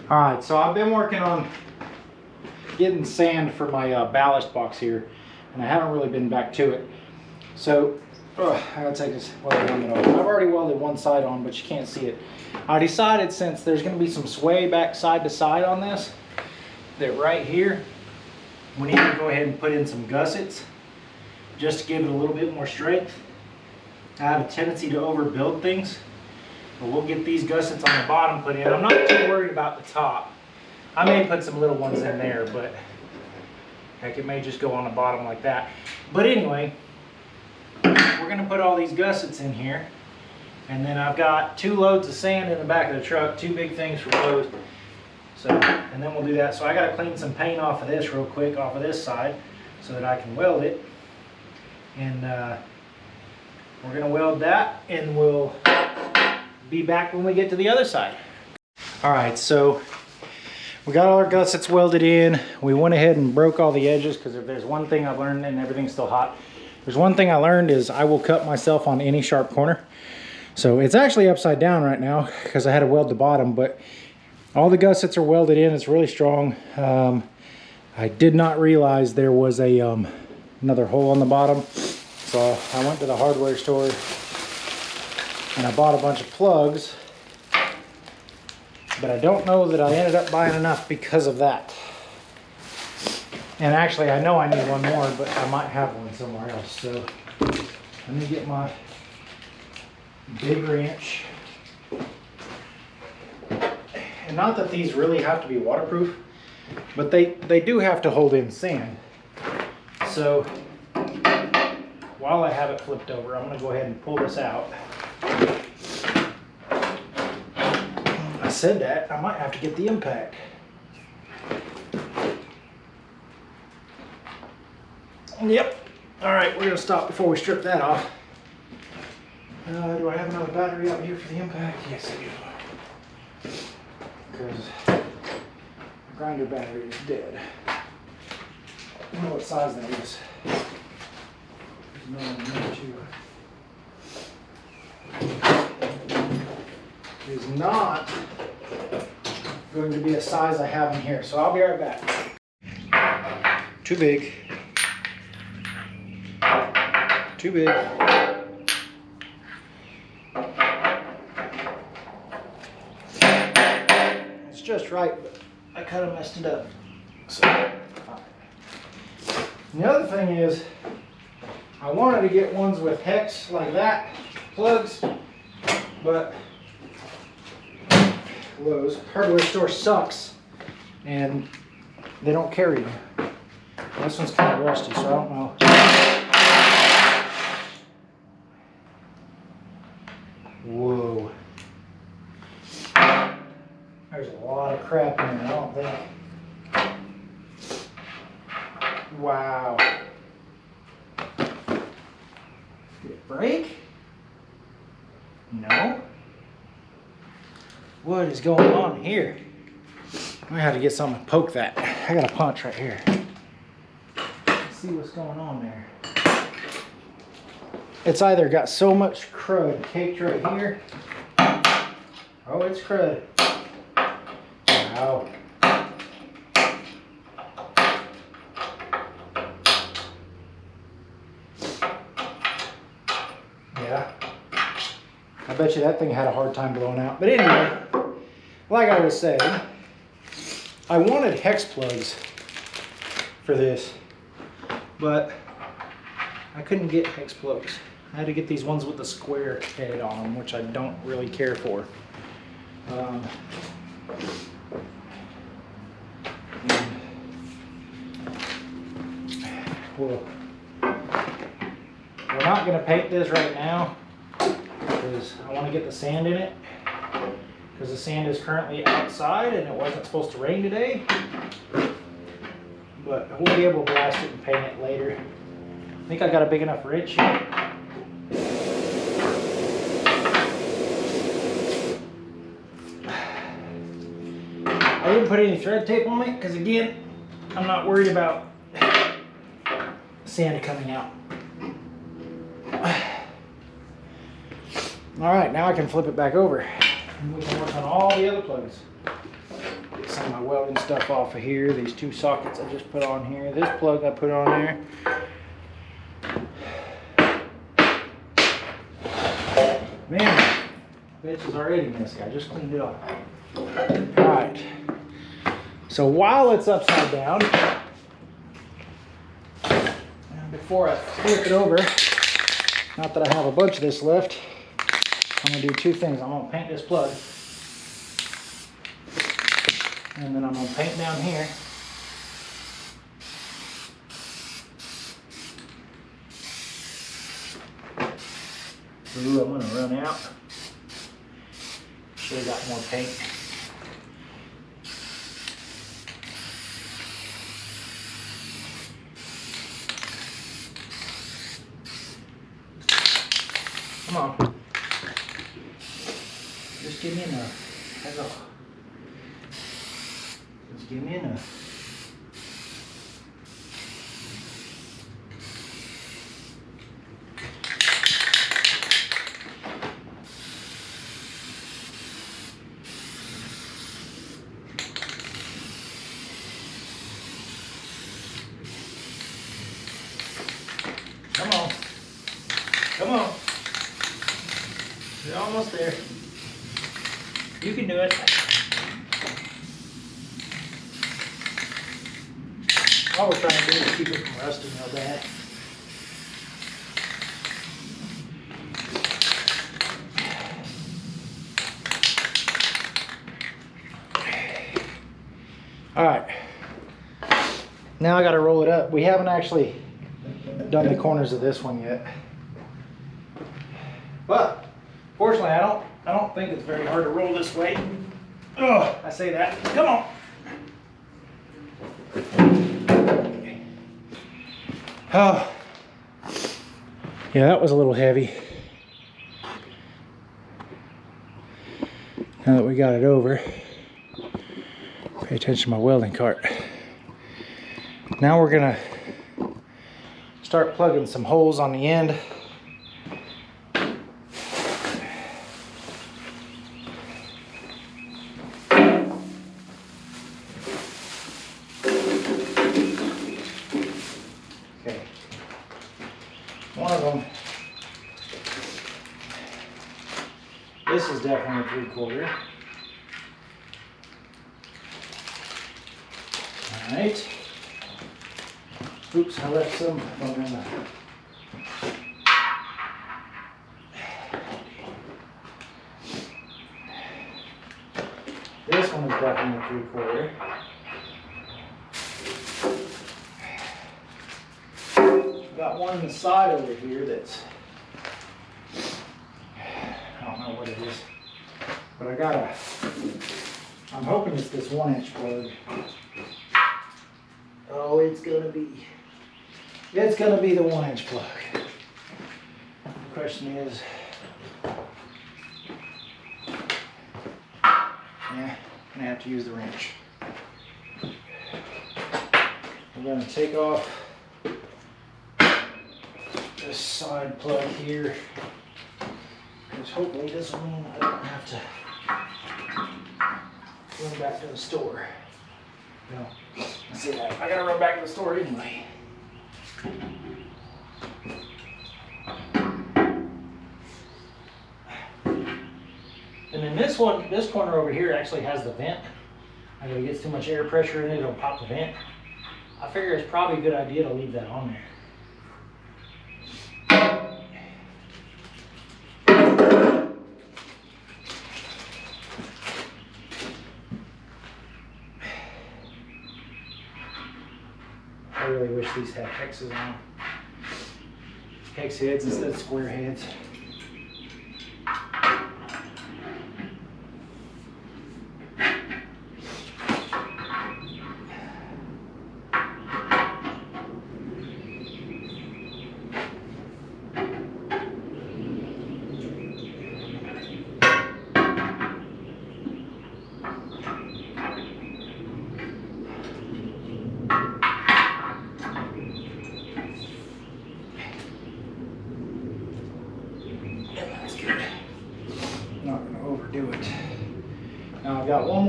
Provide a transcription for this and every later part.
All right, so I've been working on getting sand for my ballast box here, and I haven't really been back to it. So I gotta take this welding helmet off. I've already welded one side on, but you can't see it. I decided, since there's gonna be some sway back side to side on this, that right here we need to go ahead and put in some gussets just to give it a little bit more strength. I have a tendency to overbuild things, but we'll get these gussets on the bottom put in. I'm not too worried about the top. I may put some little ones in there, but heck, it may just go on the bottom like that. But anyway, we're gonna put all these gussets in here, and then I've got 2 loads of sand in the back of the truck, 2 big things for loads. So, and then we'll do that. So I gotta clean some paint off of this real quick, off of this side, so that I can weld it. And we're gonna weld that, and we'll be back when we get to the other side. All right, so we got all our gussets welded in. We went ahead and broke all the edges, because if there's one thing I've learned, and everything's still hot, there's one thing I learned is I will cut myself on any sharp corner. So it's actually upside down right now because I had to weld the bottom, but all the gussets are welded in. It's really strong. I did not realize there was a another hole on the bottom. So I went to the hardware store and I bought a bunch of plugs, but I don't know that I ended up buying enough because of that. And actually, I know I need one more, but I might have one somewhere else. So let me get my big wrench. And not that these really have to be waterproof, but they do have to hold in sand. So while I have it flipped over, I'm going to go ahead and pull this out. I said that, I might have to get the impact. Yep. All right, we're going to stop before we strip that off. Do I have another battery out here for the impact? Yes, I do. Because the grinder battery is dead. I don't know what size that is. There's no number 2. It is not going to be a size I have in here, so I'll be right back. Too big. Too big. It's just right, but I kind of messed it up. So, the other thing is, I wanted to get ones with hex like that, plugs, but Lowe's hardware store sucks, and they don't carry them. This one's kind of rusty, so I don't know. Whoa. There's a lot of crap in there, I don't think. Wow. Did it break? No. What is going on here? I have to get something to poke that. I got a punch right here. Let's see what's going on there. It's either got so much crud caked right here. Oh, it's crud. Wow. Yeah. I bet you that thing had a hard time blowing out. But anyway, like I was saying, I wanted hex plugs for this, but I couldn't get hex plugs. I had to get these ones with the square head on them, which I don't really care for. We're not going to paint this right now because I want to get the sand in it, because the sand is currently outside and it wasn't supposed to rain today. But we'll be able to blast it and paint it later. I think I got a big enough wrench here. I didn't put any thread tape on it because, again, I'm not worried about sand coming out. All right, now I can flip it back over and we can work on all the other plugs. some of my welding stuff off of here. These two sockets I just put on here. This plug I put on there. Man, this is already messy. I just cleaned it up. Alright. So while it's upside down, and before I flip it over, not that I have a bunch of this left, I'm going to do two things. I'm going to paint this plug. And then I'm going to paint down here. Ooh, I'm going to run out. Should have got more paint. Come on. Just give me enough. That's all. Just give me enough. Come on. Come on. You're almost there. You can do it. All we're trying to do is keep it from rusting real bad. All right. Now I got to roll it up. We haven't actually done the corners of this one yet. But fortunately, I don't think it's very hard to roll this way. Oh, I say that. Come on. Oh, yeah, that was a little heavy. Now that we got it over, pay attention to my welding cart. Now we're gonna start plugging some holes on the end. One of them, this is definitely a 3/4. All right. Oops, I left some on the. This one is definitely a 3/4. Got one on the side over here that's, I don't know what it is, but I'm hoping it's this 1-inch plug. Oh, it's gonna be the 1-inch plug. The question is, yeah, gonna have to use the wrench. I'm gonna take off this side plug here, because hopefully this will mean I don't have to run back to the store. No, I see that. I gotta run back to the store anyway. And then this corner over here actually has the vent. If it gets too much air pressure in it, it'll pop the vent. I figure it's probably a good idea to leave that on there. I really wish these had hexes on. Hex heads instead of square heads.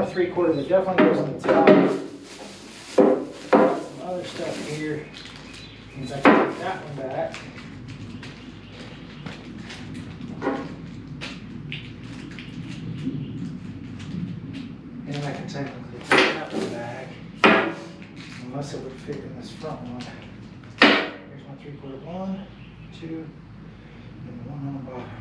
more 3/4 that definitely goes on the top. Some other stuff here. Means I can take that one back. And I can technically take that one back. Unless it would fit in this front one. Here's my 3/4 one, 2, and the one on the bottom.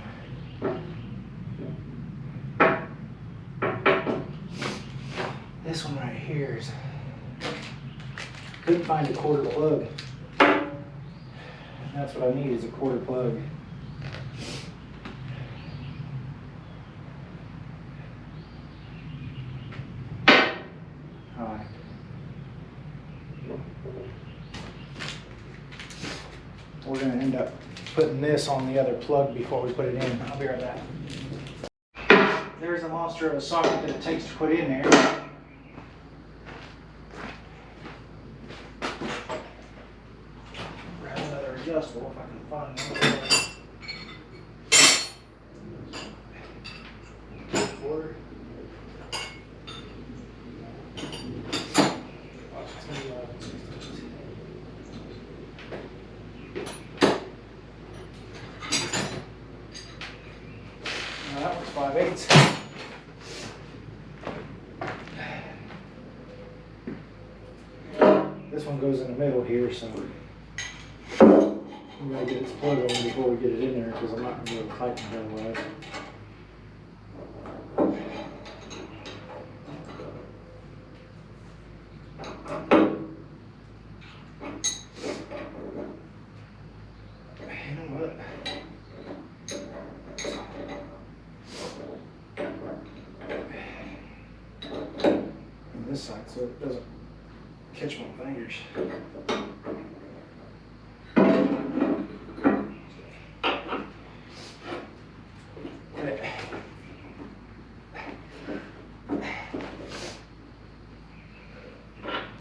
This one right here is, couldn't find a 1/4 plug. That's what I need, is a 1/4 plug. Alright. We're going to end up putting this on the other plug before we put it in. I'll be right back. There's a monster of a socket that it takes to put in there. Grab another adjustable if I can find one. 1/4. That one's 5/8. This one goes in the middle here, so I'm going to get its plug on before we get it in there because I'm not going to be able to tighten it otherwise. You know what? On this side so it doesn't catch my fingers.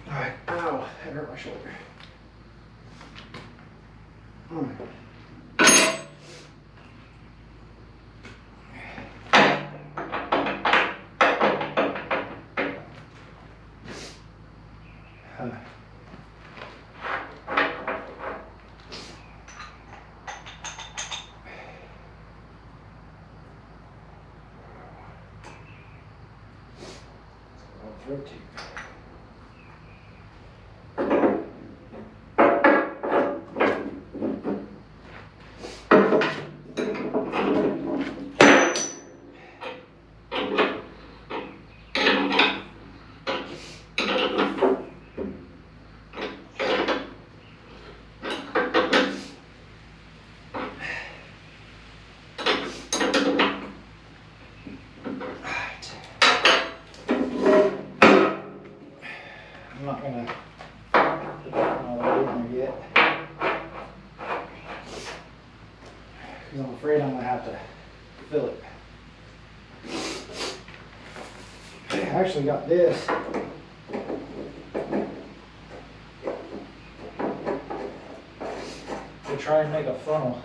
Alright, ow, that hurt my shoulder. Throat tape. I'm not going to put that one all the way in there yet because I'm afraid I'm going to have to fill it. I actually got this to try and make a funnel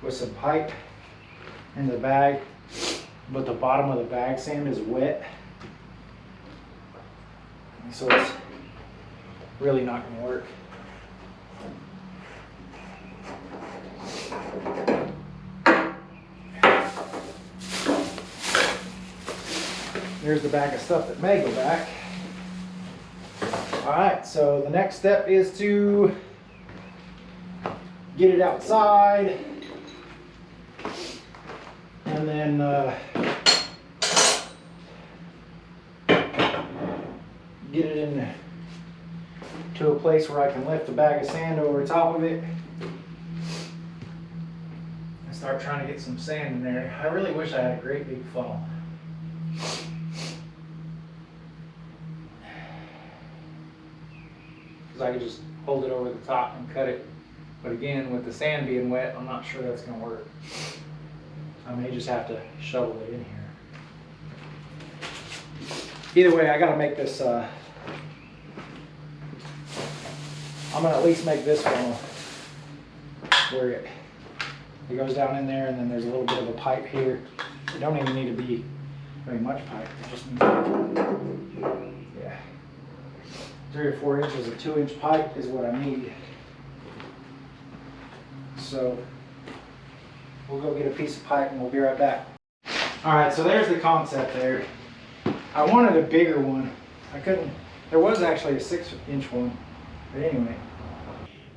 with some pipe in the bag, but the bottom of the bag sand is wet. So it's really not going to work. There's the bag of stuff that may go back. Alright, so the next step is to get it outside and then get it in to a place where I can lift a bag of sand over top of it and start trying to get some sand in there. I really wish I had a great big funnel. Because I could just hold it over the top and cut it. But again, with the sand being wet, I'm not sure that's going to work. I may just have to shovel it in here. Either way, I got to make this I'm going to at least make this funnel where it goes down in there, and then there's a little bit of a pipe here. You don't even need to be very much pipe. It just needs, yeah, 3 or 4 inches of 2-inch pipe is what I need. So we'll go get a piece of pipe and we'll be right back. All right, so there's the concept there. I wanted a bigger one. I couldn't, there was actually a 6-inch one, but anyway.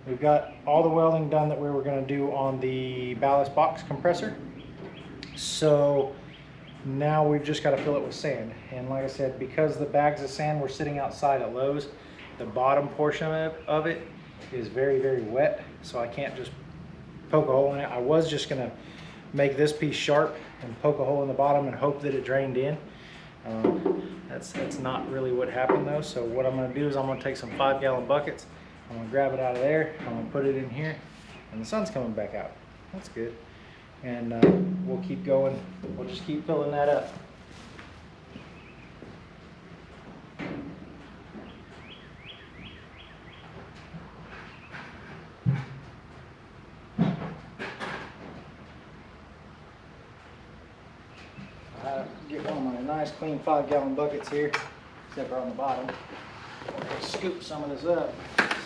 We've got all the welding done that we were going to do on the ballast box compressor. So now we've just got to fill it with sand. And like I said, because the bags of sand were sitting outside at Lowe's, the bottom portion of it is very, very wet. So I can't just poke a hole in it. I was just going to make this piece sharp and poke a hole in the bottom and hope that it drained in. That's not really what happened though. So what I'm going to do is I'm going to take some 5-gallon buckets. I'm going to grab it out of there, I'm going to put it in here, and the sun's coming back out. That's good. And we'll keep going. We'll just keep filling that up. I get one of my nice clean 5-gallon buckets here, except for on the bottom. I'll scoop some of this up.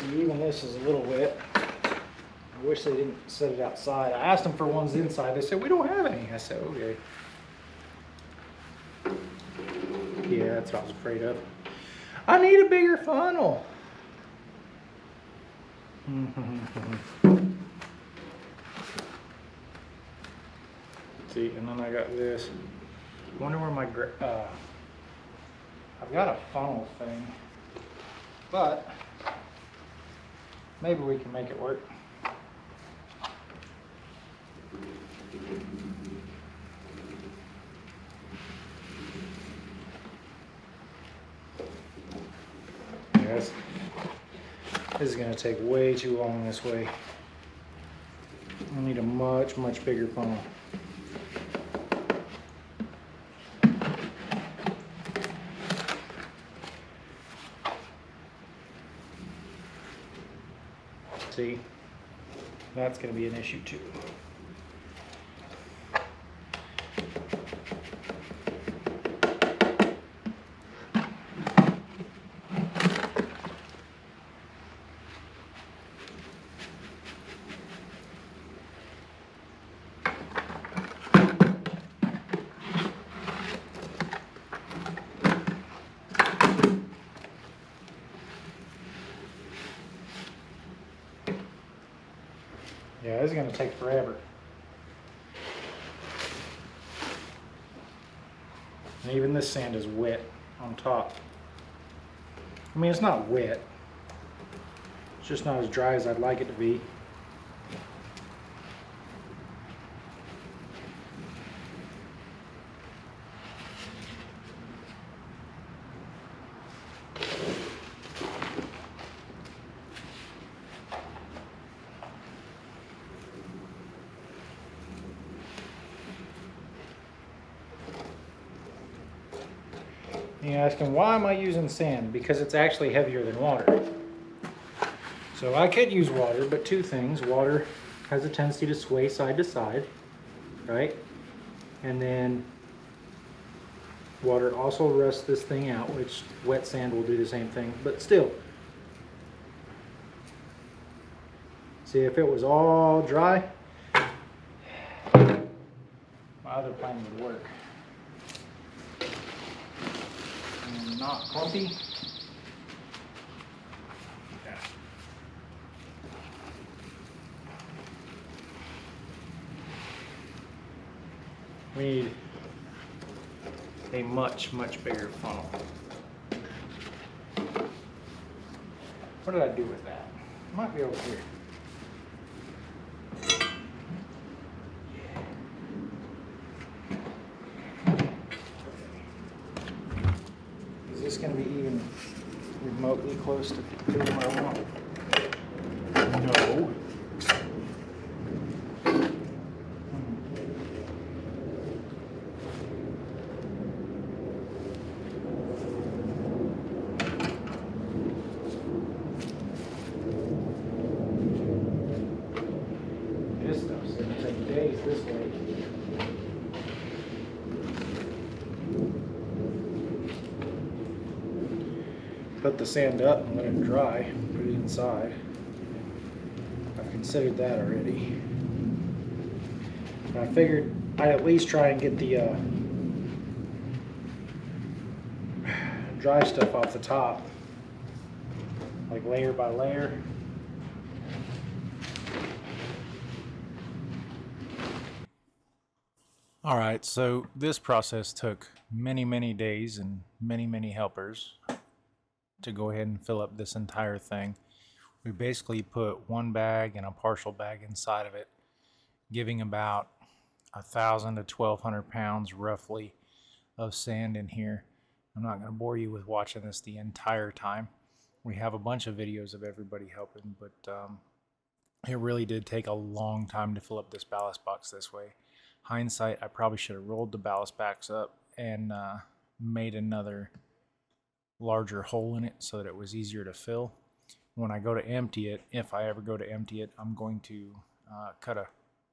See, even this is a little wet. I wish they didn't set it outside. I asked them for ones inside. They said, we don't have any. I said, okay. Yeah, that's what I was afraid of. I need a bigger funnel. See, and then I got this. I wonder where my, I've got a funnel thing, but maybe we can make it work. Yes, this is going to take way too long this way. I need a much, much bigger funnel. See, that's going to be an issue too. Yeah, this is going to take forever. And even this sand is wet on top. I mean, it's not wet. It's just not as dry as I'd like it to be. You're asking, why am I using sand? Because it's actually heavier than water. So I could use water, but two things. Water has a tendency to sway side to side, right? And then water also rusts this thing out, which wet sand will do the same thing, but still. See, if it was all dry, my other plan would work. And not clumpy. We need a much, much bigger funnel. What did I do with that? It might be over here. Is this going to be even remotely close to where I want? No. This stuff's going to take days this way. put the sand up and let it dry, put it inside. I've considered that already. But I figured I'd at least try and get the dry stuff off the top, like layer by layer. All right, so this process took many days and many helpers to go ahead and fill up this entire thing. We basically put one bag and a partial bag inside of it, giving about 1,000 to 1,200 pounds roughly of sand in here. I'm not going to bore you with watching this the entire time. We have a bunch of videos of everybody helping, but it really did take a long time to fill up this ballast box this way. Hindsight, I probably should have rolled the ballast box up and made another larger hole in it so that it was easier to fill. When I go to empty it, if I ever go to empty it, I'm going to cut a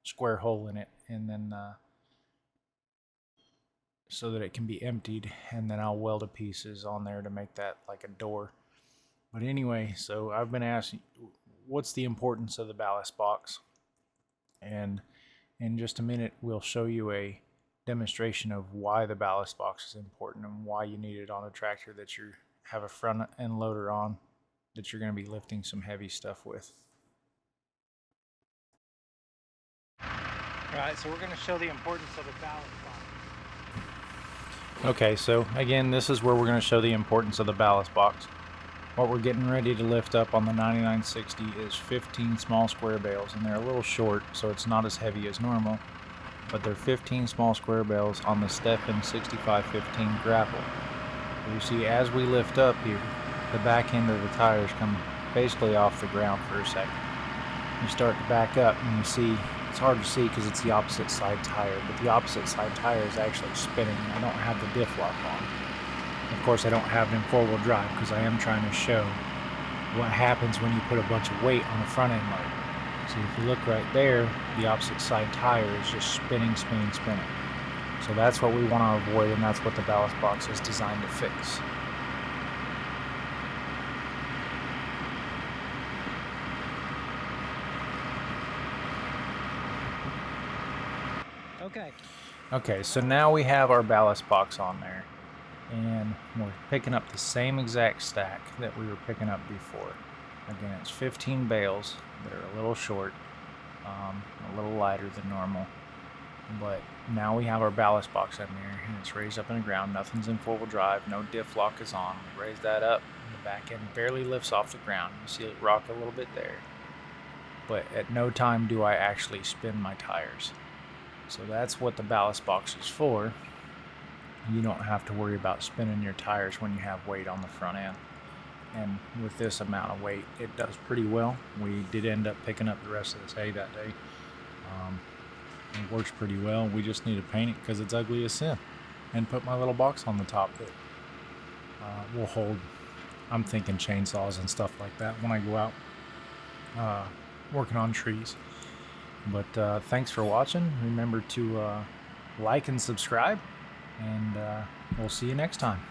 square hole in it and then so that it can be emptied, and then I'll weld the pieces on there to make that like a door. But anyway, so I've been asking, what's the importance of the ballast box? And in just a minute, we'll show you a demonstration of why the ballast box is important and why you need it on a tractor that you have a front end loader on that you're going to be lifting some heavy stuff with. Alright, so we're going to show the importance of the ballast box. Okay, so again, this is where we're going to show the importance of the ballast box. What we're getting ready to lift up on the 9960 is 15 small square bales, and they're a little short, so it's not as heavy as normal, but they're 15 small square bales on the Stephan 6515 grapple. So you see, as we lift up here, the back end of the tires come basically off the ground for a second. You start to back up and you see, it's hard to see because it's the opposite side tire, but the opposite side tire is actually spinning. I don't have the diff lock on. Of course, I don't have it in four-wheel drive because I am trying to show what happens when you put a bunch of weight on the front end loader. See, if you look right there, the opposite side tire is just spinning. So that's what we want to avoid, and that's what the ballast box is designed to fix. Okay, so now we have our ballast box on there, and we're picking up the same exact stack that we were picking up before. Again, it's 15 bales that are a little short, a little lighter than normal, but now we have our ballast box in there, and it's raised up in the ground. Nothing's in four-wheel drive, no diff lock is on. We raise that up, and the back end barely lifts off the ground. You see it rock a little bit there, but at no time do I actually spin my tires. So that's what the ballast box is for. You don't have to worry about spinning your tires when you have weight on the front end. And with this amount of weight, it does pretty well. We did end up picking up the rest of this hay that day. It works pretty well. We just need to paint it because it's ugly as sin, and put my little box on the top that will hold, I'm thinking, chainsaws and stuff like that when I go out working on trees. But thanks for watching. Remember to like and subscribe, and we'll see you next time.